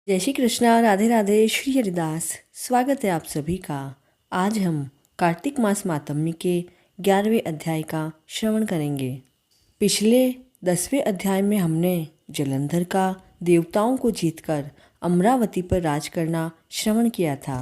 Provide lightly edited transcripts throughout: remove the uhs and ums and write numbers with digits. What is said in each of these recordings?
जय श्री कृष्णा, राधे राधे, श्री हरिदास। स्वागत है आप सभी का। आज हम कार्तिक मास मातम्य के 11वें अध्याय का श्रवण करेंगे। पिछले 10वें अध्याय में हमने जलंधर का देवताओं को जीतकर अमरावती पर राज करना श्रवण किया था।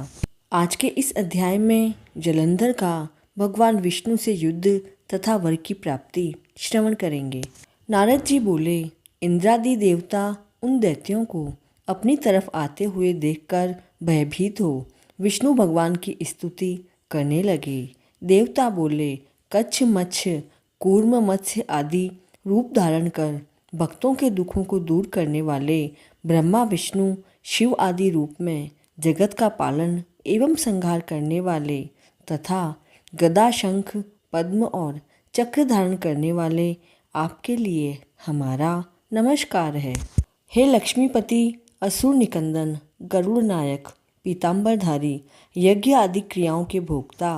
आज के इस अध्याय में जलंधर का भगवान विष्णु से युद्ध तथा वर की प्राप्ति श्रवण करेंगे। नारद जी बोले, इंद्रादि देवता उन दैत्यों को अपनी तरफ आते हुए देखकर भयभीत हो विष्णु भगवान की स्तुति करने लगे। देवता बोले, कच्छ मत्स्य कूर्म मत्स्य आदि रूप धारण कर भक्तों के दुखों को दूर करने वाले ब्रह्मा विष्णु शिव आदि रूप में जगत का पालन एवं संहार करने वाले तथा गदा शंख पद्म और चक्र धारण करने वाले आपके लिए हमारा नमस्कार है। हे लक्ष्मीपति, असुर निकंदन, गरुड़ नायक, पीताम्बरधारी, यज्ञ आदि क्रियाओं के भोक्ता,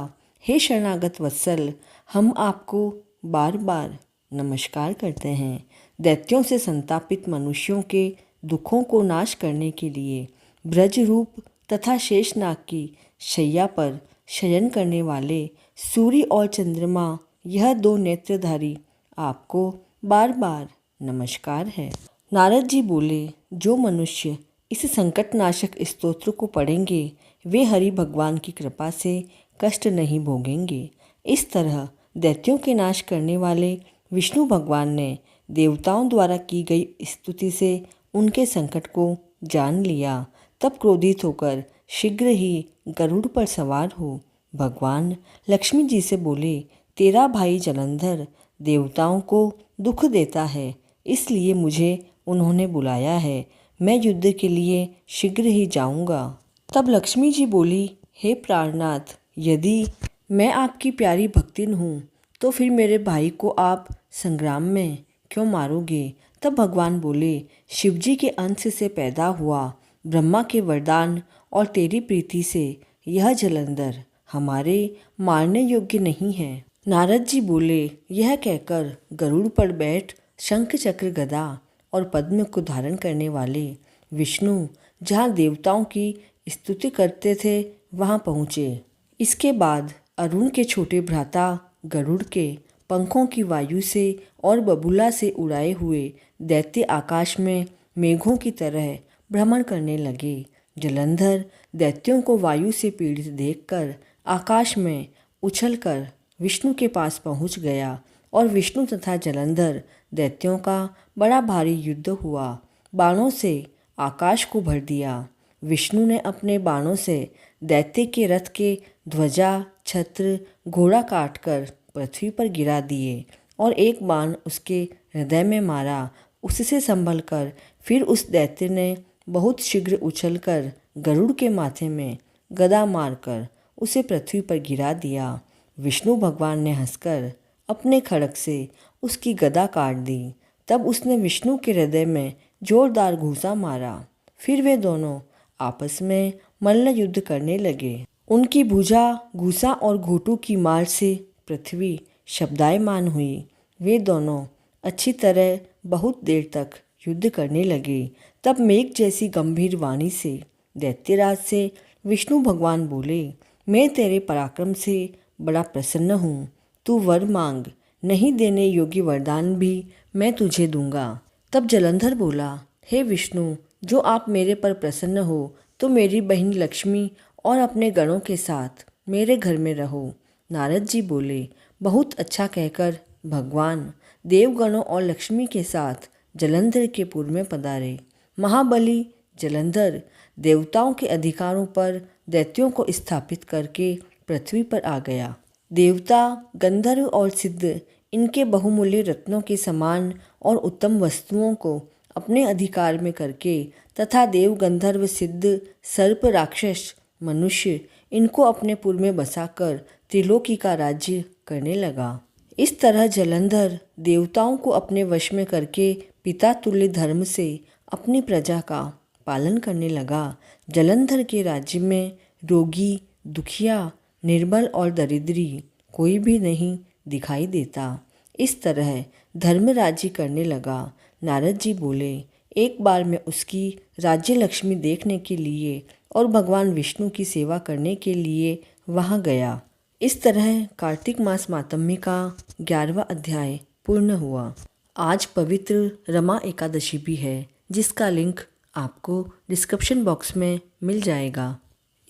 हे शरणागत वत्सल, हम आपको बार बार नमस्कार करते हैं। दैत्यों से संतापित मनुष्यों के दुखों को नाश करने के लिए ब्रज रूप तथा शेषनाग की शैया पर शयन करने वाले सूर्य और चंद्रमा, यह दो नेत्रधारी, आपको बार बार नमस्कार है। नारद जी बोले, जो मनुष्य इस संकटनाशक स्तोत्र को पढ़ेंगे वे हरि भगवान की कृपा से कष्ट नहीं भोगेंगे। इस तरह दैत्यों के नाश करने वाले विष्णु भगवान ने देवताओं द्वारा की गई स्तुति से उनके संकट को जान लिया। तब क्रोधित होकर शीघ्र ही गरुड़ पर सवार हो भगवान लक्ष्मी जी से बोले, तेरा भाई जलंधर देवताओं को दुख देता है, इसलिए मुझे उन्होंने बुलाया है। मैं युद्ध के लिए शीघ्र ही जाऊंगा। तब लक्ष्मी जी बोली, हे प्राणनाथ, यदि मैं आपकी प्यारी भक्तिन हूँ तो फिर मेरे भाई को आप संग्राम में क्यों मारोगे। तब भगवान बोले, शिवजी के अंश से पैदा हुआ ब्रह्मा के वरदान और तेरी प्रीति से यह जलंधर हमारे मारने योग्य नहीं है। नारद जी बोले, यह कहकर गरुड़ पर बैठ शंख चक्र गदा और पद्म को धारण करने वाले विष्णु जहाँ देवताओं की स्तुति करते थे वहाँ पहुँचे। इसके बाद अरुण के छोटे भ्राता गरुड़ के पंखों की वायु से और बबूला से उड़ाए हुए दैत्य आकाश में मेघों की तरह भ्रमण करने लगे। जलंधर दैत्यों को वायु से पीड़ित देखकर आकाश में उछलकर विष्णु के पास पहुँच गया और विष्णु तथा जलंधर दैत्यों का बड़ा भारी युद्ध हुआ। बाणों से आकाश को भर दिया। विष्णु ने अपने बाणों से दैत्य के रथ के ध्वजा, छत्र, घोड़ा काटकर पृथ्वी पर गिरा दिए और एक बाण उसके हृदय में मारा। उससे संभलकर फिर उस दैत्य ने बहुत शीघ्र उछलकर गरुड़ के माथे में गदा मारकर उसे पृथ्वी पर गिरा दिया। विष्णु भगवान ने हंसकर अपने खड्ग से उसकी गदा काट दी। तब उसने विष्णु के हृदय में जोरदार घूंसा मारा। फिर वे दोनों आपस में मल्ल युद्ध करने लगे। उनकी भुजा, घूंसा और घोटू की मार से पृथ्वी शब्दायमान हुई। वे दोनों अच्छी तरह बहुत देर तक युद्ध करने लगे। तब मेघ जैसी गंभीर वाणी से दैत्यराज से विष्णु भगवान बोले, मैं तेरे पराक्रम से बड़ा प्रसन्न हूँ। तू वर मांग, नहीं देने योग्य वरदान भी मैं तुझे दूंगा। तब जलंधर बोला, हे विष्णु, जो आप मेरे पर प्रसन्न हो तो मेरी बहन लक्ष्मी और अपने गणों के साथ मेरे घर में रहो। नारद जी बोले, बहुत अच्छा कहकर भगवान देवगणों और लक्ष्मी के साथ जलंधर के पुर में पधारे। महाबली जलंधर देवताओं के अधिकारों पर दैत्यों को स्थापित करके पृथ्वी पर आ गया। देवता, गंधर्व और सिद्ध इनके बहुमूल्य रत्नों के समान और उत्तम वस्तुओं को अपने अधिकार में करके तथा देव, गंधर्व, सिद्ध, सर्प, राक्षस, मनुष्य इनको अपने पुर में बसाकर त्रिलोकी का राज्य करने लगा। इस तरह जलंधर देवताओं को अपने वश में करके पिता तुल्य धर्म से अपनी प्रजा का पालन करने लगा। जलंधर के राज्य में रोगी, दुखिया, निर्बल और दरिद्री कोई भी नहीं दिखाई देता। इस तरह धर्म राज्य करने लगा। नारद जी बोले, एक बार मैं उसकी राज्य लक्ष्मी देखने के लिए और भगवान विष्णु की सेवा करने के लिए वहाँ गया। इस तरह कार्तिक मास मातम्य का 11वां अध्याय पूर्ण हुआ। आज पवित्र रमा एकादशी भी है, जिसका लिंक आपको डिस्क्रिप्शन बॉक्स में मिल जाएगा।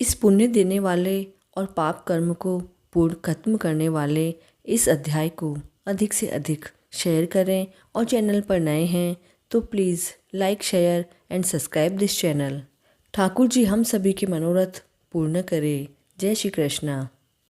इस पुण्य देने वाले और पाप कर्म को पूर्ण खत्म करने वाले इस अध्याय को अधिक से अधिक शेयर करें और चैनल पर नए हैं तो please like share and subscribe this channel. Thakur ji हम सभी के मनोरथ पूर्ण करें। जय श्री कृष्णा।